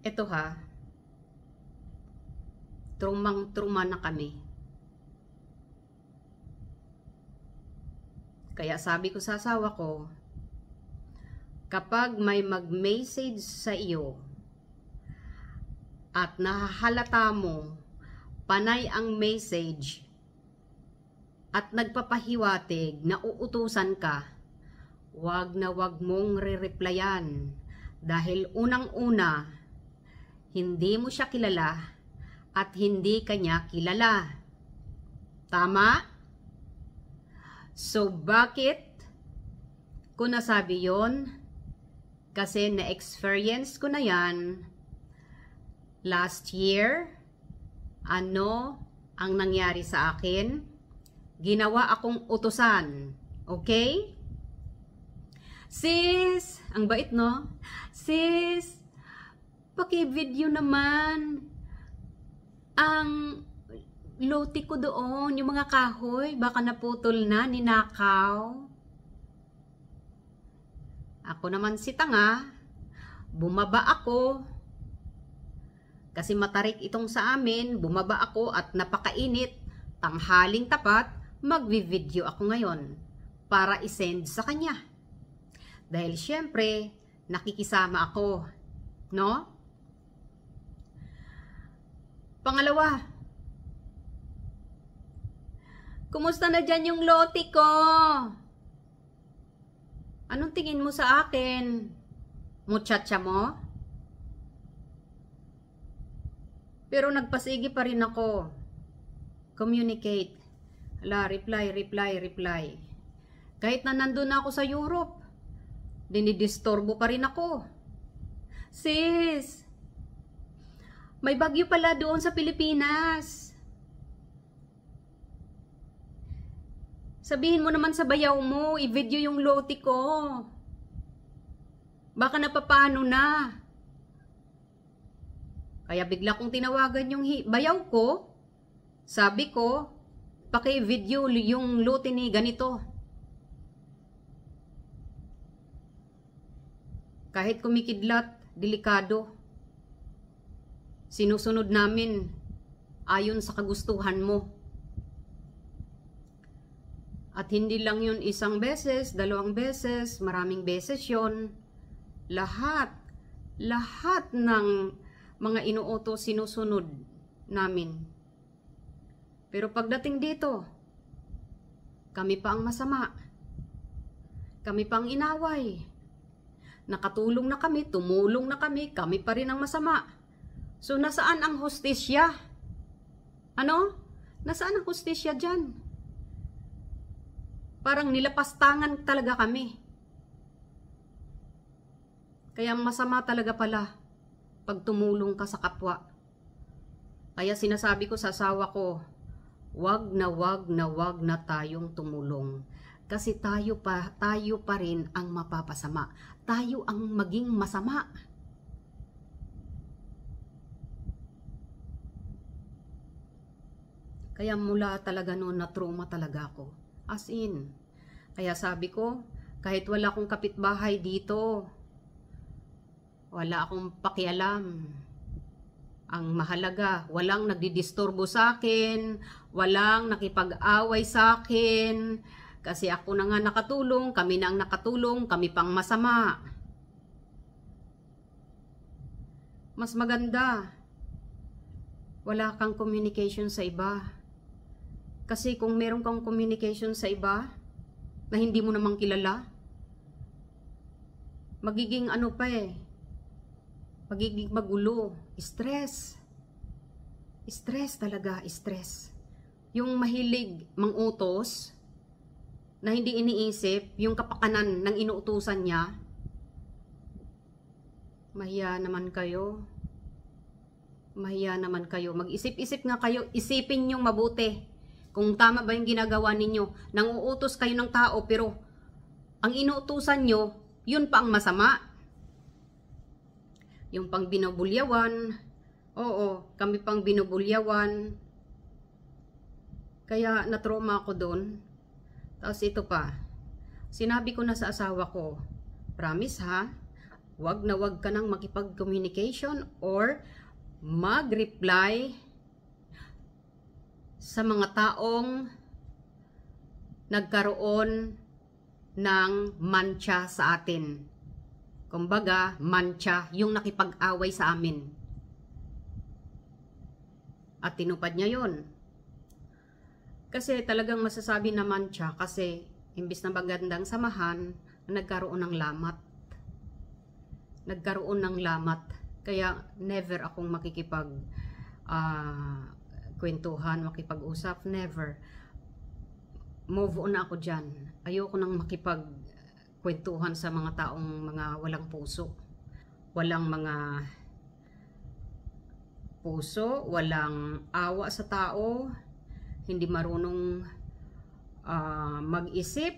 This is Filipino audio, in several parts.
Eto ha, trumang-truma na kami. Kaya sabi ko sa asawa ko, kapag may mag-message sa iyo at nahahalata mo panay ang message at nagpapahiwatig na uutusan ka, wag na wag mong re-replyan dahil unang-una, hindi mo siya kilala at hindi kanya kilala. Tama? So, bakit ko nasabi yon? Kasi na-experience ko na yan last year. Ano ang nangyari sa akin? Ginawa akong utusan. Okay? Sis, ang bait no? Sis, paki-video naman ang loti ko doon, yung mga kahoy, baka naputol na, ninakaw. Ako naman si tanga, bumaba ako. Kasi matarik itong sa amin, bumaba ako at napakainit, tanghaling tapat, magvi-video ako ngayon para isend sa kanya. Dahil syempre, nakikisama ako, no? Pangalawa, kumusta na dyan yung loti ko? Anong tingin mo sa akin? Muchacha mo? Pero nagpasigi pa rin ako. Communicate. Hala, reply. Kahit na nandun na ako sa Europe, dinidisturbo pa rin ako. Sis, may bagyo pala doon sa Pilipinas. Sabihin mo naman sa bayaw mo, i-video yung loti ko. Baka napapano na. Kaya bigla kong tinawagan yung bayaw ko. Sabi ko, paki-video yung loti ni ganito. Kahit kumikidlat, delikado. Sinusunod namin ayon sa kagustuhan mo. At hindi lang yun isang beses, dalawang beses, maraming beses yun. Lahat ng mga inuutos sinusunod namin. Pero pagdating dito, kami pa ang masama. Kami pa ang inaway. Nakatulong na kami, tumulong na kami pa rin ang masama. So nasaan ang hustisya? Ano? Nasaan ang hustisya dyan? Parang nilapastangan talaga kami. Kaya masama talaga pala pag tumulong ka sa kapwa. Kaya sinasabi ko sa asawa ko, wag na tayong tumulong. Kasi tayo pa rin ang mapapasama. Tayo ang maging masama. Kaya mula talaga noon na trauma talaga ako. As in. Kaya sabi ko, kahit wala akong kapitbahay dito, wala akong pakialam. Ang mahalaga, walang nagdidisturbo sa akin, walang nakipag-away sa akin, kasi ako na nga nakatulong, kami na ang nakatulong, kami pang masama. Mas maganda, wala kang communication sa iba. Kasi kung meron kang communication sa iba, na hindi mo namang kilala, magiging ano pa magiging magulo, stress. Stress talaga, stress. Yung mahilig mangutos, na hindi iniisip, yung kapakanan ng inuutusan niya, mahiya naman kayo. Mahiya naman kayo. Mag-isip-isip nga kayo, isipin niyong mabuti. Kung tama ba yung ginagawa ninyo, nanguutos kayo ng tao, pero ang inuutusan nyo, yun pa ang masama. Yung pang binubulyawan, oo, kami pang binubulyawan. Kaya natrauma ako doon. Tapos ito pa, sinabi ko na sa asawa ko, promise ha, wag na wag ka nang makipag-communication or mag-reply sa mga taong nagkaroon ng mancha sa atin. Kumbaga, mancha, yung nakipag-away sa amin. At tinupad niya yun. Kasi talagang masasabi na mancha kasi imbis na magandang samahan, nagkaroon ng lamat. Nagkaroon ng lamat. Kaya never akong makikipag kwentuhan, makipag-usap, never. Move on na ako dyan. Ayoko nang makipag-kwentuhan sa mga taong mga walang puso. Walang mga puso, walang awa sa tao, hindi marunong mag-isip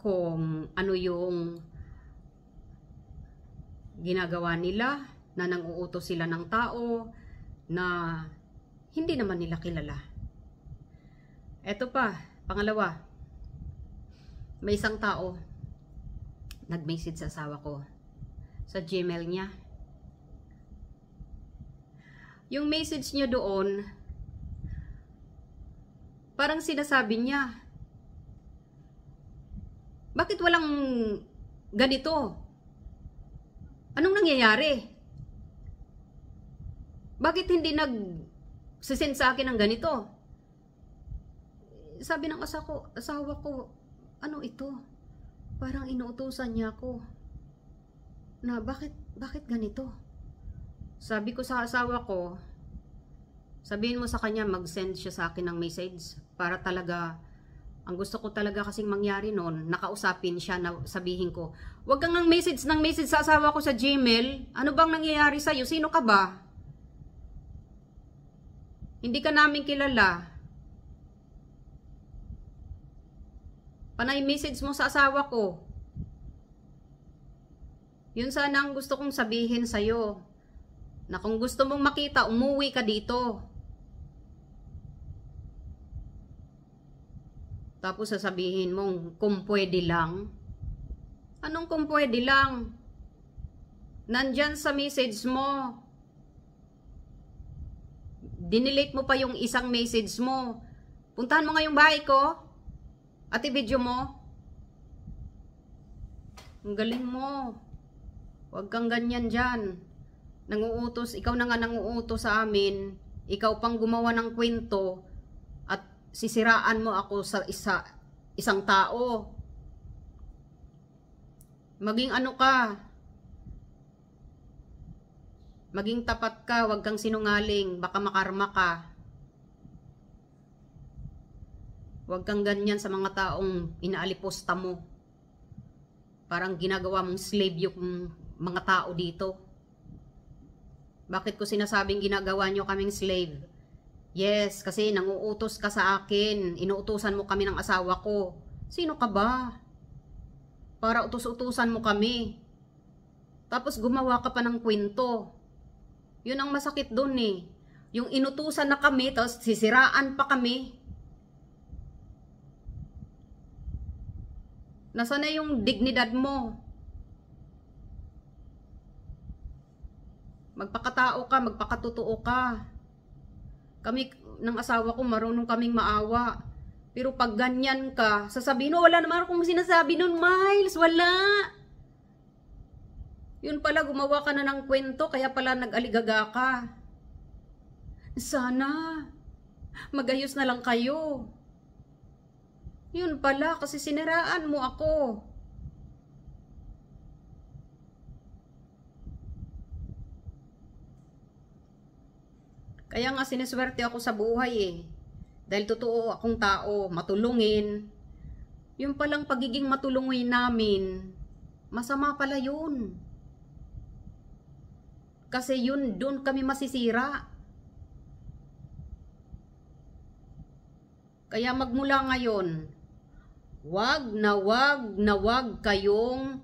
kung ano yung ginagawa nila, na nang-uutos sila ng tao na hindi naman nila kilala. Eto pa, pangalawa, may isang tao nag-message sa asawa ko sa Gmail niya. Yung message niya doon, parang sinasabi niya, bakit walang ganito? Anong nangyayari? Bakit hindi nag-send sa akin ng ganito? Sabi ng asawa ko, ano ito? Parang inuutusan niya ako na bakit ganito? Sabi ko sa asawa ko, sabihin mo sa kanya mag-send siya sa akin ng message para talaga, ang gusto ko talaga kasing mangyari noon, nakausapin siya na sabihin ko, wag kang ng message sa asawa ko sa Gmail. Ano bang nangyayari sa'yo? Sino ka ba? Hindi ka namin kilala. Panay message mo sa asawa ko. Yun sana ang gusto kong sabihin sa'yo. Na kung gusto mong makita, umuwi ka dito. Tapos sasabihin mong kung pwede lang. Anong kung pwede lang? Nandyan sa message mo. Dinelete mo pa yung isang message mo. Puntahan mo nga yung bahay ko. At i-video mo. Ang galing mo. Huwag kang ganyan dyan. Nanguutos, ikaw na nga nanguutos sa amin. Ikaw pang gumawa ng kwento. At sisiraan mo ako sa isang tao. Maging ano ka. Maging tapat ka, huwag kang sinungaling, baka makarma ka. Huwag kang ganyan sa mga taong inaaliposta mo. Parang ginagawa mong slave yung mga tao dito. Bakit ko sinasabing ginagawa nyo kaming slave? Yes, kasi nanguutos ka sa akin. Inuutusan mo kami ng asawa ko. Sino ka ba? Para utos-utusan mo kami. Tapos gumawa ka pa ng kwento. Yun ang masakit dun eh. Yung inutusan na kami, tapos sisiraan pa kami. Nasaan na yung dignidad mo? Magpakatao ka, magpakatotoo ka. Kami ng asawa ko, marunong kaming maawa. Pero pag ganyan ka, sasabihin, no, wala naman akong sinasabi nun, Miles, wala. Yun pala, gumawa ka na ng kwento, kaya pala nag-aligaga ka. Sana, magayos na lang kayo. Yun pala, kasi siniraan mo ako. Kaya nga sineswerte ako sa buhay eh. Dahil totoo akong tao, matulungin. Yung palang pagiging matulungin namin, masama pala yun. Kasi yun, doon kami masisira. Kaya magmula ngayon, wag na wag kayong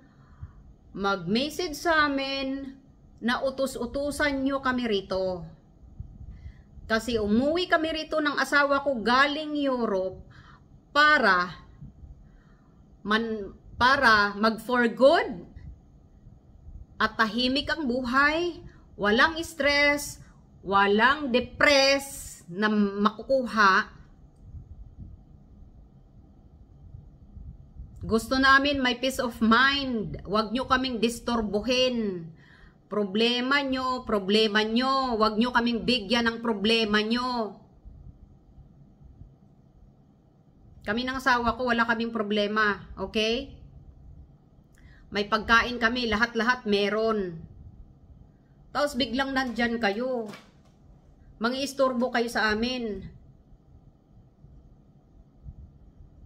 mag-message sa amin na utos-utusan nyo kami rito. Kasi umuwi kami rito ng asawa ko galing Europe para mag for good. at tahimik ang buhay, walang stress, walang depress na makukuha, gusto namin may peace of mind. Huwag nyo kaming disturbuhin. Problema nyo, huwag nyo kaming bigyan ng problema nyo. Kami ng asawa ko, wala kaming problema, okay? May pagkain kami, lahat-lahat meron. Tapos biglang nandyan kayo. Mangi-istorbo kayo sa amin.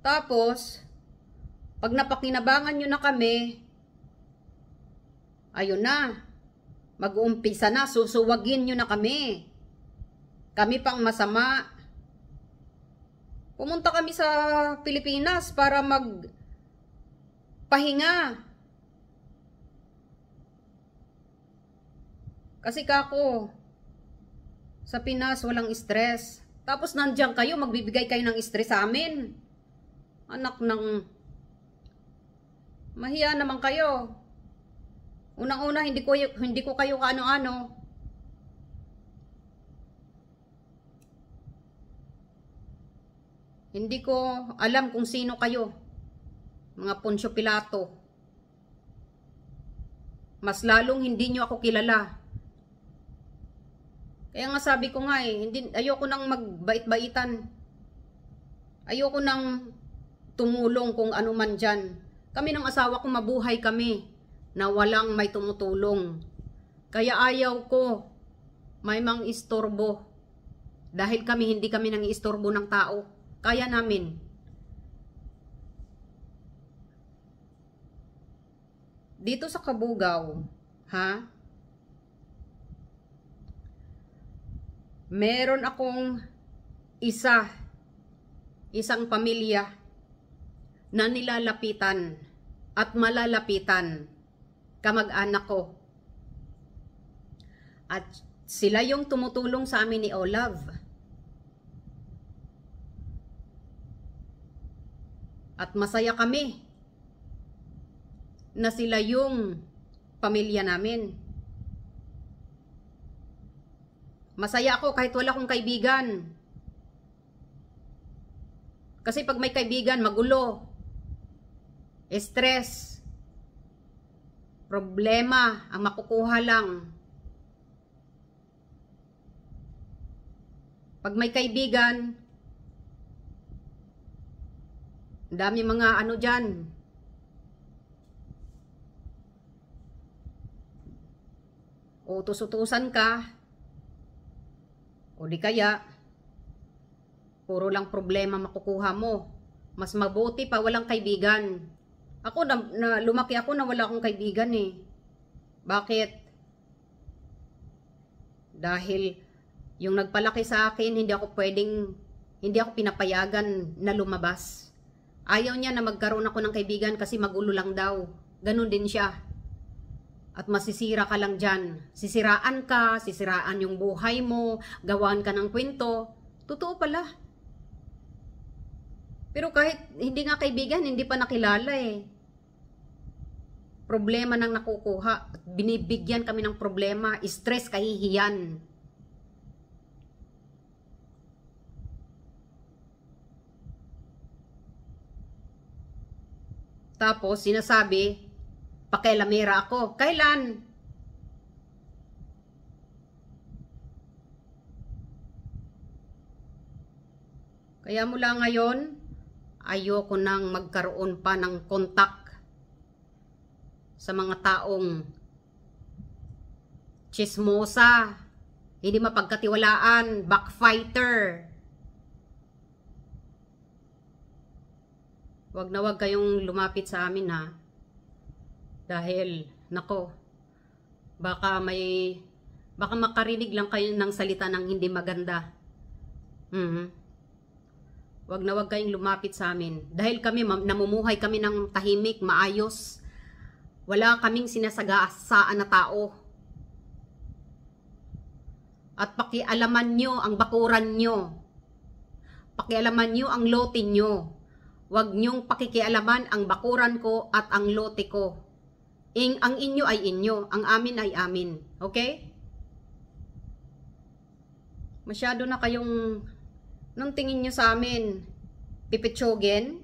Tapos, pag napakinabangan nyo na kami, ayun na, mag-uumpisa na, susuwagin nyo na kami. Kami pang masama. Pumunta kami sa Pilipinas para magpahinga. Kasi kako, sa Pinas walang stress. Tapos nandiyan kayo, magbibigay kayo ng stress sa amin. Anak ng... Mahiya naman kayo. Unang-una, hindi ko kayo kaano-ano. Hindi ko alam kung sino kayo. Mga Poncio Pilato. Mas lalong hindi nyo ako kilala. Kaya nga sabi ko nga ayoko nang magbait-baitan. Ayoko nang tumulong kung ano man dyan. Kami ng asawa ko mabuhay kami na walang may tumutulong. Kaya ayaw ko may mang istorbo. Dahil hindi kami nang istorbo ng tao. Kaya namin. Dito sa Kabugao, meron akong isang pamilya na nilalapitan at malalapitan, kamag-anak ko. At sila yung tumutulong sa amin ni Olav. At masaya kami na sila yung pamilya namin. Masaya ako kahit wala akong kaibigan. Kasi pag may kaibigan, magulo, stress, problema ang makukuha lang. Pag may kaibigan, dami mga ano dyan. Utos-utusan ka. O di kaya, puro lang problema makukuha mo. Mas mabuti pa walang kaibigan. Ako, lumaki ako na wala akong kaibigan eh. Bakit? Dahil yung nagpalaki sa akin, hindi ako pinapayagan na lumabas. Ayaw niya na magkaroon ako ng kaibigan kasi magulo lang daw. Ganun din siya. At masisira ka lang dyan. Sisiraan ka, sisiraan yung buhay mo, gawaan ka ng kwento. Totoo pala. Pero kahit hindi nga kaibigan, hindi pa nakilala eh. Problema nang nakukuha. At binibigyan kami ng problema. Stress, kahihiyan. Tapos, sinasabi, pakialamera ako. Kailan? Kaya mula ngayon, ayoko nang magkaroon pa ng kontak sa mga taong chismosa, hindi mapagkatiwalaan, backfighter. Wag na wag kayong lumapit sa amin Dahil, nako, baka makarinig lang kayo ng salita ng hindi maganda. Wag na wag kayong lumapit sa amin. Dahil kami, namumuhay kami ng tahimik, maayos. Wala kaming sinasagasaan na tao. At pakialaman nyo ang bakuran nyo. Pakialaman nyo ang lote nyo. Huwag nyong pakikialaman ang bakuran ko at ang lote ko. Ang inyo ay inyo, ang amin ay amin. Okay? Masyado na kayong, nung tingin nyo sa amin, pipitsugin.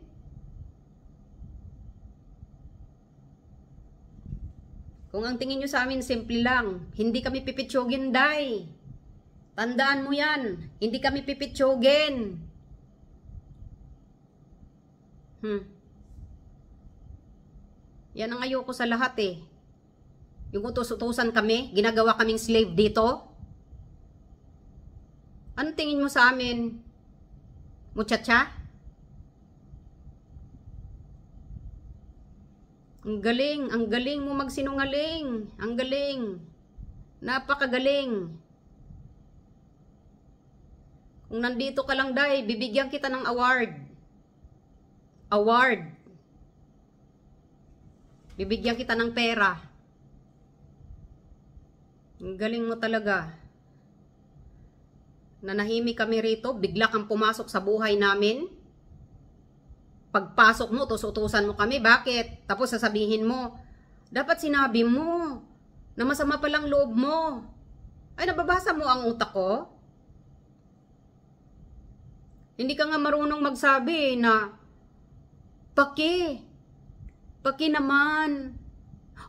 Kung ang tingin nyo sa amin, simple lang. Hindi kami pipitsugin, day. Tandaan mo yan. Hindi kami pipitsugin. Yan ang ayoko sa lahat eh. Yung utos-utusan kami, ginagawa kaming slave dito. Anong tingin mo sa amin? Muchacha? Ang galing mo magsinungaling. Ang galing. Napakagaling. Kung nandito ka lang, day, bibigyan kita ng award. Award. Bibigyan kita ng pera. Ang galing mo talaga. Nanahimik kami rito, bigla kang pumasok sa buhay namin. Pagpasok mo, utos-utusan mo kami. Bakit? Tapos sasabihin mo, dapat sinabi mo na masama palang loob mo. Ay, nababasa mo ang utak ko? Hindi ka nga marunong magsabi na Paki naman.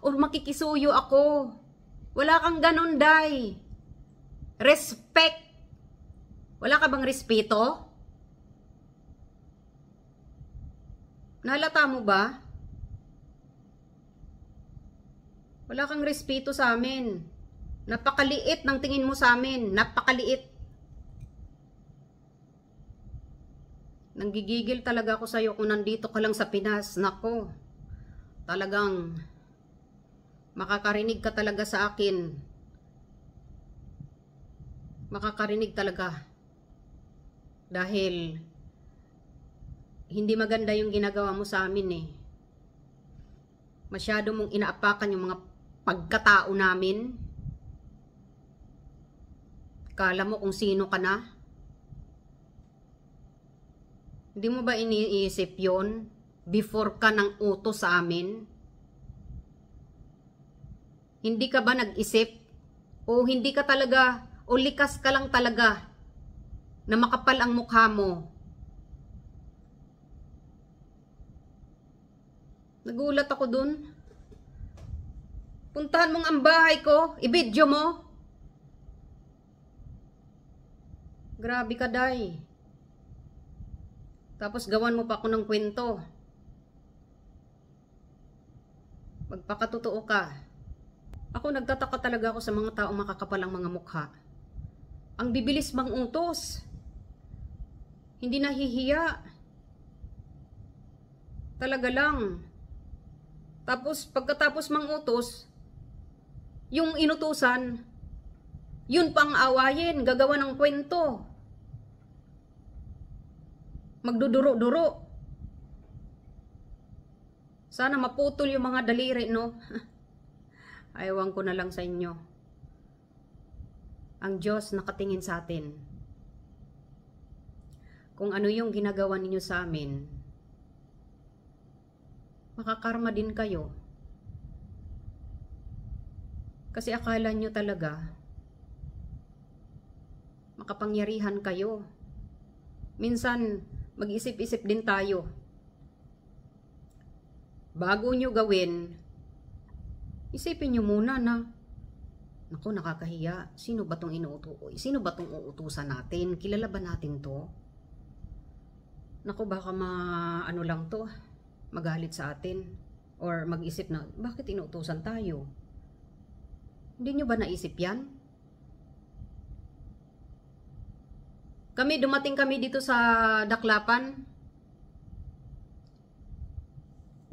O makikisuyo ako. Wala kang ganun, day. Respect. Wala ka bang respeto? Nahalata mo ba? Wala kang respeto sa amin. Napakaliit ng tingin mo sa amin. Napakaliit. Nanggigigil talaga ako sa'yo kung nandito ka lang sa Pinas. Nako, talagang makakarinig ka talaga sa akin. Makakarinig talaga. Dahil hindi maganda yung ginagawa mo sa amin eh. Masyado mong inaapakan yung mga pagkatao namin. Kala mo kung sino ka na? Hindi mo ba iniisip yon before ka nang utos sa amin? Hindi ka ba nag-isip? O hindi ka talaga, o likas ka lang talaga na makapal ang mukha mo? Nagulat ako dun. Puntahan mong ang bahay ko, i-video mo. Grabe ka, day. Tapos gawan mo pa ako ng kwento. Magpakatotoo ka. Ako nagtataka talaga ako sa mga taong makakapalang mga mukha. Ang bibilis mang utos. Hindi nahihiya. Talaga lang. Tapos pagkatapos mang utos, yung inutusan, yun pang awayin, gagawa ng kwento. Magduduro-duro. Sana maputol yung mga daliri, no? Ayawan ko na lang sa inyo. Ang Diyos nakatingin sa atin. Kung ano yung ginagawa ninyo sa amin, makakarma din kayo. Kasi akala nyo talaga, makapangyarihan kayo. Minsan, mag-isip-isip din tayo. Bago nyo gawin, isipin nyo muna na, naku, nakakahiya. Sino ba tong Sino ba tong uutusan natin? Kilala ba natin to? Naku, baka ano lang to, magalit sa atin. Or mag-isip na, bakit inuutusan tayo? Hindi nyo ba naisip yan? Dumating kami dito sa Daklapan.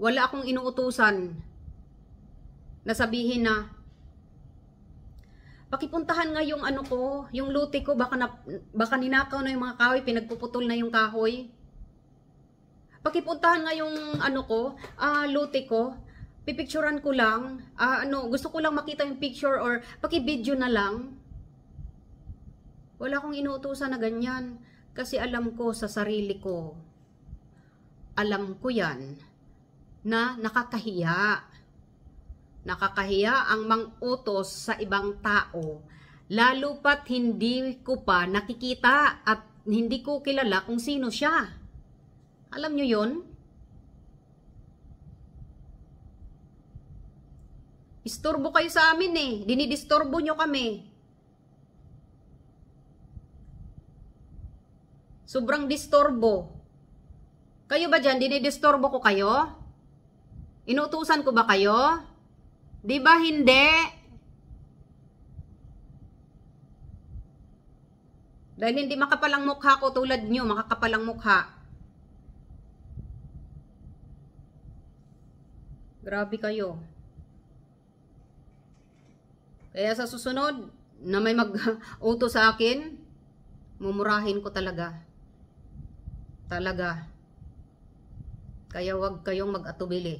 Wala akong inuutusan na sabihin na, pakipuntahan nga yung ano ko, yung luti ko, baka ninakaw na yung mga kahoy, pinagpuputol na yung kahoy. Pakipuntahan nga yung ano ko, luti ko, pipicturean ko lang, gusto ko lang makita yung picture or paki-video na lang. Wala akong inuutusan na ganyan. Kasi alam ko sa sarili ko. Alam ko yan na nakakahiya. Nakakahiya ang mang-utos sa ibang tao, lalo pat hindi ko pa nakikita at hindi ko kilala kung sino siya. Alam nyo yun? Istorbo kayo sa amin eh. Dinidistorbo nyo kami. Sobrang distorbo. Kayo ba dyan, dinidistorbo ko kayo? Inuutusan ko ba kayo? Di ba hindi? Dahil hindi makapalang mukha ko tulad nyo, makakapalang mukha. Grabe kayo. Kaya sa susunod, na may mag-utos sa akin, mumurahin ko talaga. Talaga. Kaya wag kayong mag-atubili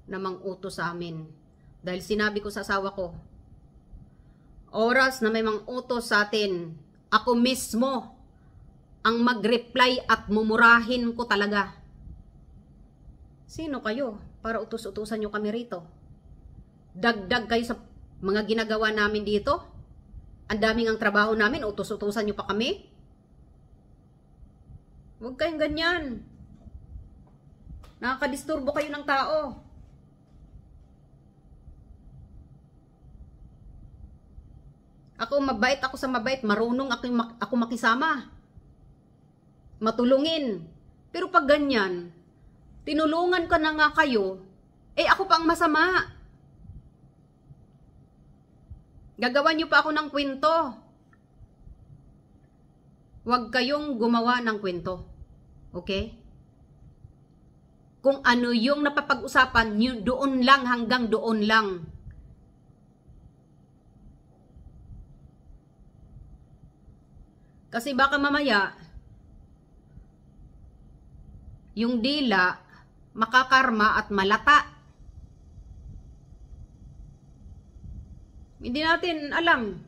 na mang-utos sa amin. Dahil sinabi ko sa asawa ko, oras na may mang-utos sa atin, ako mismo ang mag-reply at mumurahin ko talaga. Sino kayo para utos-utusan nyo kami rito? Dagdag kayo sa mga ginagawa namin dito? Ang daming ang trabaho namin, utos-utusan nyo pa kami? Huwag kayong ganyan. Nakakadisturbo kayo ng tao. Ako mabait, ako sa mabait, marunong ako makisama. Matulungin. Pero pag ganyan, tinulungan ka na nga kayo, eh ako pa ang masama. Gagawan niyo pa ako ng kwento. Huwag kayong gumawa ng kwento. Okay? Kung ano yung napapag-usapan, doon lang, hanggang doon lang. Kasi baka mamaya, yung dila, makakarma at malata. Hindi natin alam.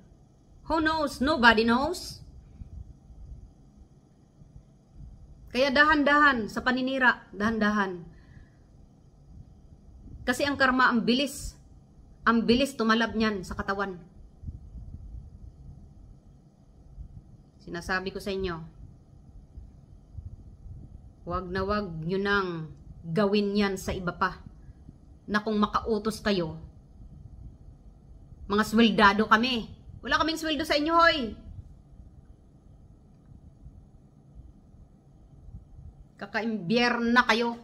Who knows? Nobody knows. Kaya dahan-dahan sa paninira, dahan-dahan. Kasi ang karma, ang bilis. Ang bilis tumalab niyan sa katawan. Sinasabi ko sa inyo, wag na wag nyo nang gawin yan sa iba pa. Na kung makautos kayo, mga sweldado kami. Wala kaming sweldo sa inyo, hoy. Kakaimbyer na kayo.